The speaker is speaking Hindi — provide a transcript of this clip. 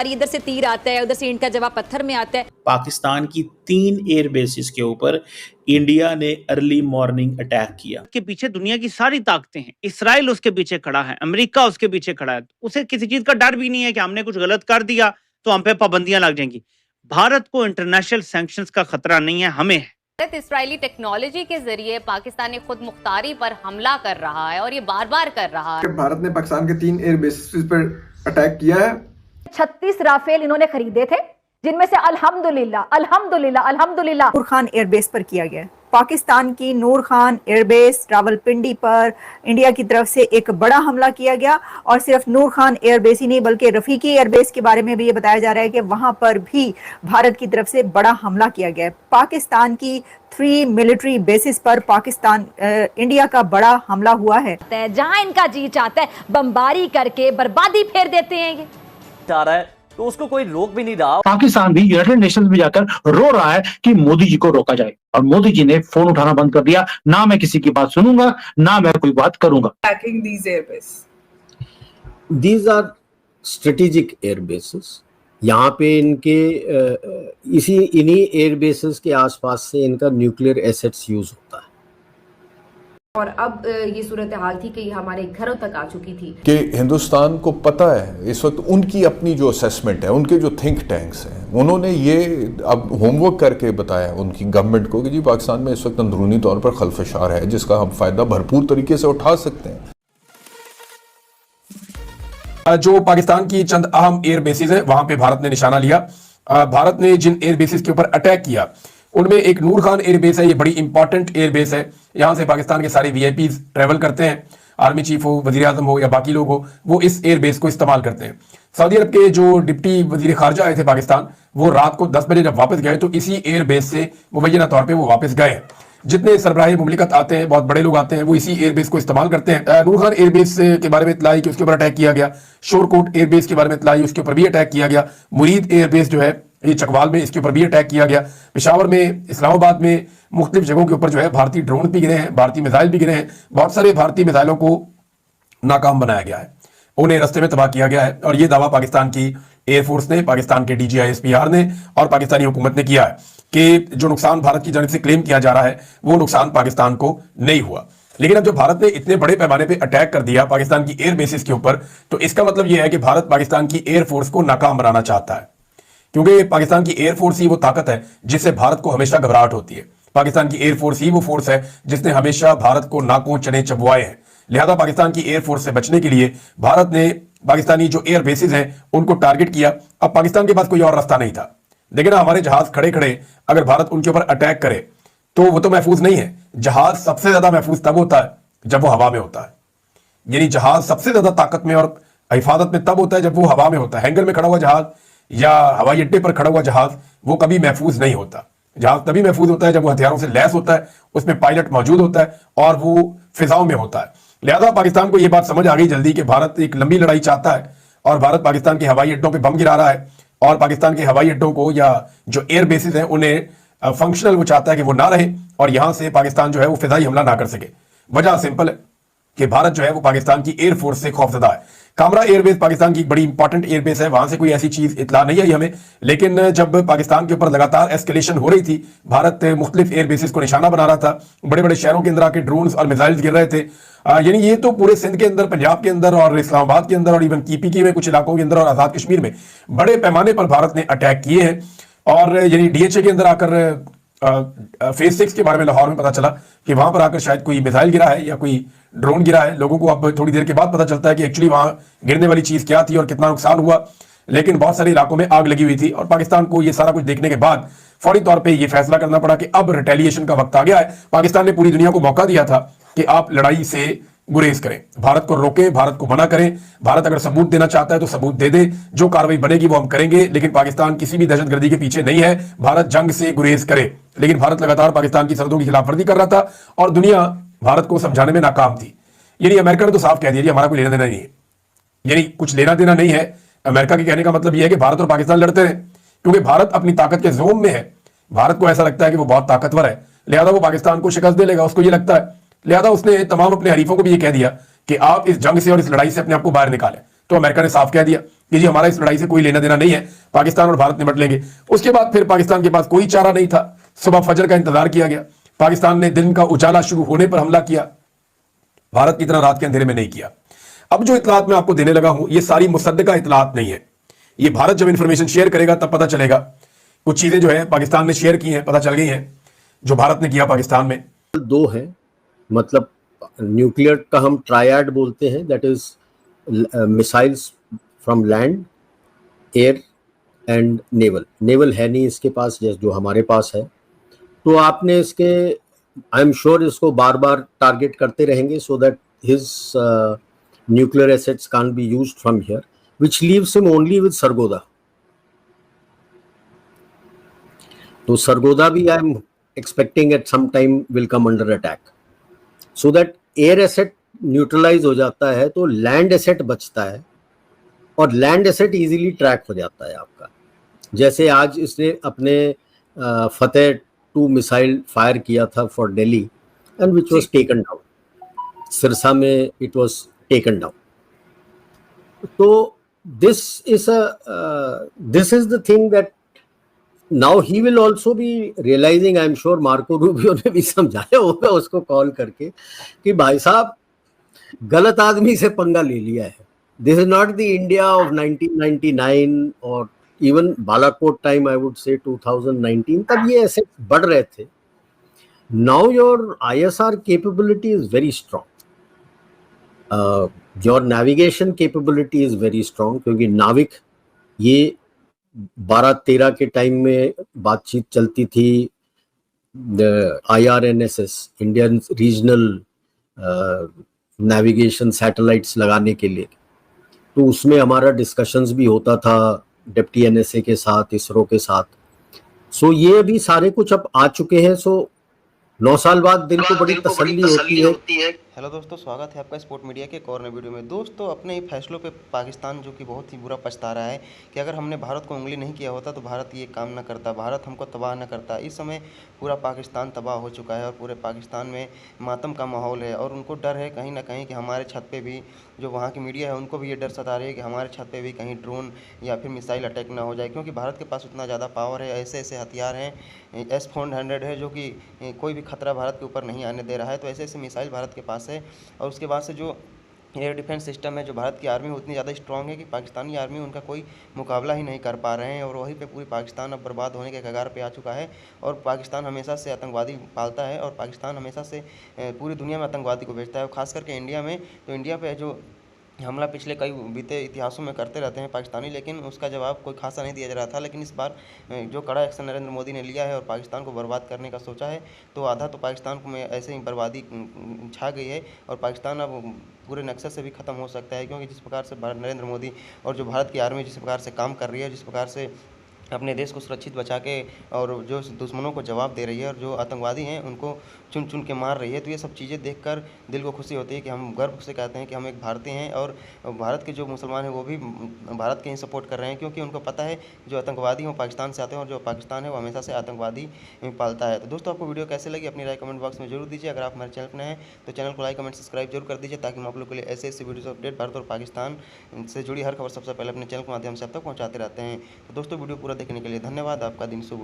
इधर से तीर आता है, उधर से ईंट का जवाब पत्थर में आता है। पाकिस्तान की 3 एयर बेसिस के ऊपर इंडिया ने अर्ली मॉर्निंग अटैक किया। के पीछे दुनिया की सारी ताकतें हैं, इसराइल उसके पीछे खड़ा है, अमेरिका उसके पीछे खड़ा है, उसे किसी चीज का डर भी नहीं है कि हमने कुछ गलत कर दिया तो हम पे पाबंदियां लग जाएंगी। भारत को इंटरनेशनल सैंक्शंस का खतरा नहीं है, हमें है। भारत इसराइली टेक्नोलॉजी के जरिए पाकिस्तानी खुद मुख्तारी पर हमला कर रहा है और ये बार बार कर रहा है। भारत ने पाकिस्तान के 3 एयर बेसिस पर अटैक किया है। 36 राफेल इन्होंने खरीदे थे, जिनमें से अल्हम्दुलिल्लाह नूर खान एयरबेस पर किया गया। पाकिस्तान की नूर खान एयरबेस रावलपिंडी पर इंडिया की तरफ से एक बड़ा हमला किया गया, और सिर्फ नूर खान एयरबेस ही नहीं बल्कि रफीकी एयरबेस के बारे में भी ये बताया जा रहा है कि वहां पर भी भारत की तरफ से बड़ा हमला किया गया है। पाकिस्तान की 3 मिलिट्री बेसिस पर इंडिया का बड़ा हमला हुआ है। जहां इनका जी चाहता है बमबारी करके बर्बादी फेर देते हैं ये जा रहा है, तो उसको कोई रोक भी नहीं रहा। पाकिस्तान भी यूनाइटेड नेशंस में जाकर रो रहा है कि मोदी जी को रोका जाए, और मोदी जी ने फोन उठाना बंद कर दिया। ना मैं किसी की बात सुनूंगा, ना मैं कोई बात करूंगा। These are strategic air bases। यहाँ पे इनके इन्हीं एयर बेसेस के आसपास से इनका न्यूक्लियर एसेट्स यूज होता है। और अब ये सूरत हाल थी कि हमारे घरों तक आ चुकी थी कि हिंदुस्तान को पता है इस वक्त उनकी अपनी जो असेसमेंट है, उनके जो थिंक टैंक्स हैं, उन्होंने ये अब होमवर्क करके बताया उनकी गवर्नमेंट को कि जी पाकिस्तान में इस वक्त अंदरूनी तौर पर खलफशार है, जिसका हम फायदा भरपूर तरीके से उठा सकते हैं। जो पाकिस्तान की चंद अहम एयर बेसिस हैं वहां पे भारत ने निशाना लिया। भारत ने जिन एयर बेसिस के ऊपर अटैक किया उनमें एक नूर खान एयर बेस है। ये बड़ी इंपॉर्टेंट एयर बेस है, यहाँ से पाकिस्तान के सारे वीआईपीज ट्रेवल करते हैं। आर्मी चीफ हो, वजीर आजम हो या बाकी लोग हो, वो इस एयर बेस को इस्तेमाल करते हैं। सऊदी अरब के जो डिप्टी वजीर खारजा आए थे पाकिस्तान, वो रात को 10 बजे जब वापस गए तो इसी एयर बेस से मुबैना तौर पर वो वापस गए। जितने सरबराही मुमलिकत आते हैं, बहुत बड़े लोग आते हैं, वो इसी एयरबेस को इस्तेमाल करते हैं। नूर खान एयरबेस के बारे में इतला आई कि उसके ऊपर अटैक किया गया। शोरकोट एयरबेस के बारे में इतला आई, उसके ऊपर भी अटैक किया गया। मुरीद एयरबेस जो है ये चकवाल में, इसके ऊपर भी अटैक किया गया। पेशावर में, इस्लामाबाद में, मुख्तलिफ जगहों के ऊपर जो है भारतीय ड्रोन भी गिरे हैं, भारतीय मिसाइल भी गिरे हैं। बहुत सारे भारतीय मिसाइलों को नाकाम बनाया गया है, उन्हें रस्ते में तबाह किया गया है। और ये दावा पाकिस्तान की एयरफोर्स ने, पाकिस्तान के DGISPR ने और पाकिस्तानी हुकूमत ने किया है कि जो नुकसान भारत की जानिब से क्लेम किया जा रहा है वो नुकसान पाकिस्तान को नहीं हुआ। लेकिन अब जब भारत ने इतने बड़े पैमाने पे अटैक कर दिया पाकिस्तान की एयर बेसिस के ऊपर, तो इसका मतलब यह है कि भारत पाकिस्तान की एयरफोर्स को नाकाम बनाना चाहता है, क्योंकि पाकिस्तान की एयरफोर्स ही वो ताकत है जिससे भारत को हमेशा घबराहट होती है। पाकिस्तान की एयरफोर्स ही वो फोर्स है जिसने हमेशा भारत को नाकों चने चबवाए हैं। लिहाजा पाकिस्तान की एयरफोर्स से बचने के लिए भारत ने पाकिस्तानी जो एयर बेसिस हैं उनको टारगेट किया। अब पाकिस्तान के पास कोई और रास्ता नहीं था। लेकिन हमारे जहाज खड़े खड़े अगर भारत उनके ऊपर अटैक करे तो वो तो महफूज नहीं है। जहाज सबसे ज्यादा महफूज तब होता है जब वो हवा में होता है, यानी जहाज सबसे ज्यादा ताकत में और हिफाजत में तब होता है जब वो हवा में होता है। हैंगर में खड़ा हुआ जहाज या हवाई अड्डे पर खड़ा हुआ जहाज वो कभी महफूज नहीं होता। जहाज तभी महफूज होता है जब वो हथियारों से लैस होता है, उसमें पायलट मौजूद होता है और वो फिजाओं में होता है। लिहाजा पाकिस्तान को यह बात समझ आ गई जल्दी कि भारत एक लंबी लड़ाई चाहता है और भारत पाकिस्तान के हवाई अड्डों पर बम गिरा रहा है, और पाकिस्तान के हवाई अड्डों को या जो एयर बेसिस हैं उन्हें फंक्शनल वो चाहता है कि वो ना रहे और यहां से पाकिस्तान जो है वो फिजाई हमला ना कर सके। वजह सिंपल है कि भारत जो है वो पाकिस्तान की एयरफोर्स से खौफजदा है। कामरा एयरबेस पाकिस्तान की बड़ी इंपॉर्टेंट एयरबेस है, वहां से कोई ऐसी चीज इतला नहीं आई हमें। लेकिन जब पाकिस्तान के ऊपर लगातार एस्केलेशन हो रही थी, भारत मुख्तलिफ एयरबेसिस को निशाना बना रहा था, बड़े बड़े शहरों के अंदर आके ड्रोन्स और मिसाइल्स गिर रहे थे। यानी ये तो पूरे सिंध के अंदर, पंजाब के अंदर और इस्लामाबाद के अंदर और इवन KPK में कुछ इलाकों के अंदर और आजाद कश्मीर में बड़े पैमाने पर भारत ने अटैक किए हैं। और यानी DHA के अंदर आकर फेज 6 के बारे में लाहौर में पता चला कि वहां पर आकर शायद कोई मिसाइल गिरा है या कोई ड्रोन गिरा है। लोगों को अब थोड़ी देर के बाद पता चलता है कि एक्चुअली वहां गिरने वाली चीज क्या थी और कितना नुकसान हुआ। लेकिन बहुत सारे इलाकों में आग लगी हुई थी और पाकिस्तान को यह सारा कुछ देखने के बाद फौरी तौर पे यह फैसला करना पड़ा कि अब रिटेलिएशन का वक्त आ गया है। पाकिस्तान ने पूरी दुनिया को मौका दिया था कि आप लड़ाई से गुरेज करें, भारत को रोकें, भारत को मना करें। भारत अगर सबूत देना चाहता है तो सबूत दे दे, जो कार्रवाई बनेगी वो हम करेंगे। लेकिन पाकिस्तान किसी भी दहशतगर्दी के पीछे नहीं है, भारत जंग से गुरेज करे। लेकिन भारत लगातार पाकिस्तान की सरहदों की खिलाफवर्जी कर रहा था और दुनिया भारत को समझाने में नाकाम थी। यानी अमेरिका ने तो साफ कह दिया हमारा कोई लेना देना नहीं है, यानी कुछ लेना देना नहीं है। अमेरिका के कहने का मतलब यह है कि भारत और पाकिस्तान लड़ते रहे, क्योंकि भारत अपनी ताकत के जोम में है। भारत को ऐसा लगता है कि वो बहुत ताकतवर है, लिहाजा वो पाकिस्तान को शिकस्त दे लेगा, उसको ये लगता है। लिहाजा उसने तमाम अपने हरीफों को भी ये कह दिया कि आप इस जंग से और इस लड़ाई से अपने आप को बाहर निकालें, तो अमेरिका ने साफ कह दिया कि जी हमारा इस लड़ाई से कोई लेना देना नहीं है, पाकिस्तान और भारत निपट लेंगे। उसके बाद फिर पाकिस्तान के पास कोई चारा नहीं था, सुबह फजर का इंतजार किया गया। पाकिस्तान ने दिन का उजाला शुरू होने पर हमला किया, भारत की तरह रात के अंधेरे में नहीं किया। अब जो इतलात मैं आपको देने लगा हूं ये सारी मुसद्दका इतलात नहीं है, ये भारत जब इंफॉर्मेशन शेयर करेगा तब पता चलेगा। कुछ चीजें जो है पाकिस्तान ने शेयर की हैं, पता चल गई हैं जो भारत ने किया पाकिस्तान में। दो है, मतलब न्यूक्लियर का हम ट्रायड बोलते हैं, that is missiles from land, air and naval. Naval है नहीं इसके पास जो हमारे पास है, तो आपने इसके आई एम श्योर इसको बार बार टारगेट करते रहेंगे so that his nuclear assets can't be used from here, which leaves him only with Sargodha. तो सरगोदा भी I am expecting at some time will come under attack, so that air asset neutralise हो जाता है तो लैंड एसेट बचता है, और लैंड एसेट इजीली ट्रैक हो जाता है आपका। जैसे आज इसने अपने फतेह 2 मिसाइल फायर किया था for Delhi and which was taken down, Sirsa में इट वाज टेकन डाउन। तो this is the thing that now he will also be realising, I am sure Marco Rubio ने भी समझाया होगा उसको कॉल करके कि भाई साहब गलत आदमी से पंगा ले लिया है। This is not the India of 1999 और even Balakot time, I would say 2019, तब ये ऐसे बढ़ रहे थे। Now your ISR capability is very strong, your navigation capability is very strong, क्योंकि नाविक ये 12-13 के टाइम में बातचीत चलती थी IRNSS, Indian regional navigation satellites लगाने के लिए, तो उसमें हमारा डिस्कशंस भी होता था डिप्टी NSA के साथ, इसरो के साथ। सो ये भी सारे कुछ अब आ चुके हैं। सो 9 साल बाद दिल को बड़ी तसल्ली होती है। हेलो दोस्तों, स्वागत है आपका स्पोर्ट मीडिया के एक और नए वीडियो में। दोस्तों, अपने फैसलों पे पाकिस्तान जो कि बहुत ही बुरा पछता रहा है कि अगर हमने भारत को उंगली नहीं किया होता तो भारत ये काम ना करता, भारत हमको तबाह ना करता। इस समय पूरा पाकिस्तान तबाह हो चुका है और पूरे पाकिस्तान में मातम का माहौल है, और उनको डर है कहीं ना कहीं कि हमारे छत पे भी, जो वहाँ की मीडिया है उनको भी ये डर सता रही है कि हमारे छत पे भी कहीं ड्रोन या फिर मिसाइल अटैक ना हो जाए, क्योंकि भारत के पास उतना ज़्यादा पावर है, ऐसे ऐसे हथियार हैं, S-400 है जो कि कोई भी खतरा भारत के ऊपर नहीं आने दे रहा है। तो ऐसे ऐसे मिसाइल भारत के पास है, और उसके बाद से जो एयर डिफेंस सिस्टम है, जो भारत की आर्मी उतनी ज़्यादा स्ट्रॉन्ग है कि पाकिस्तानी आर्मी उनका कोई मुकाबला ही नहीं कर पा रहे हैं, और वहीं पे पूरी पाकिस्तान अब बर्बाद होने के कगार पे आ चुका है। और पाकिस्तान हमेशा से आतंकवादी पालता है, और पाकिस्तान हमेशा से पूरी दुनिया में आतंकवादी को भेजता है, और ख़ास करके इंडिया में। तो इंडिया पे जो हमला पिछले कई बीते इतिहासों में करते रहते हैं पाकिस्तानी, लेकिन उसका जवाब कोई खासा नहीं दिया जा रहा था। लेकिन इस बार जो कड़ा एक्शन नरेंद्र मोदी ने लिया है और पाकिस्तान को बर्बाद करने का सोचा है, तो आधा तो पाकिस्तान को में ऐसे ही बर्बादी छा गई है, और पाकिस्तान अब पूरे नक्शे से भी ख़त्म हो सकता है, क्योंकि जिस प्रकार से नरेंद्र मोदी और जो भारत की आर्मी जिस प्रकार से काम कर रही है, जिस प्रकार से अपने देश को सुरक्षित बचा के और जो दुश्मनों को जवाब दे रही है, और जो आतंकवादी हैं उनको चुन चुन के मार रही है, तो ये सब चीज़ें देखकर दिल को खुशी होती है कि हम गर्व से कहते हैं कि हम एक भारतीय हैं, और भारत के जो मुसलमान हैं वो भी भारत के ही सपोर्ट कर रहे हैं, क्योंकि उनको पता है जो आतंकवादी हैं पाकिस्तान से आते हैं, और जो पाकिस्तान है वो हमेशा से आतंकवादी पालता है। तो दोस्तों, आपको वीडियो कैसे लगी अपनी राय कमेंट बॉक्स में जरूर दीजिए। अगर आप हमारे चैनल पर नए हैं तो चैनल को लाइक कमेंट सब्सक्राइब जरूर कर दीजिए, ताकि हम आप लोग के लिए ऐसे ऐसे वीडियो अपडेट भारत और पाकिस्तान से जुड़ी हर खबर सबसे पहले अपने चैनल के माध्यम से अब तक पहुँचाते रहते हैं। तो दोस्तों, वीडियो पूरा देखने के लिए धन्यवाद। आपका दिन शुभ हो।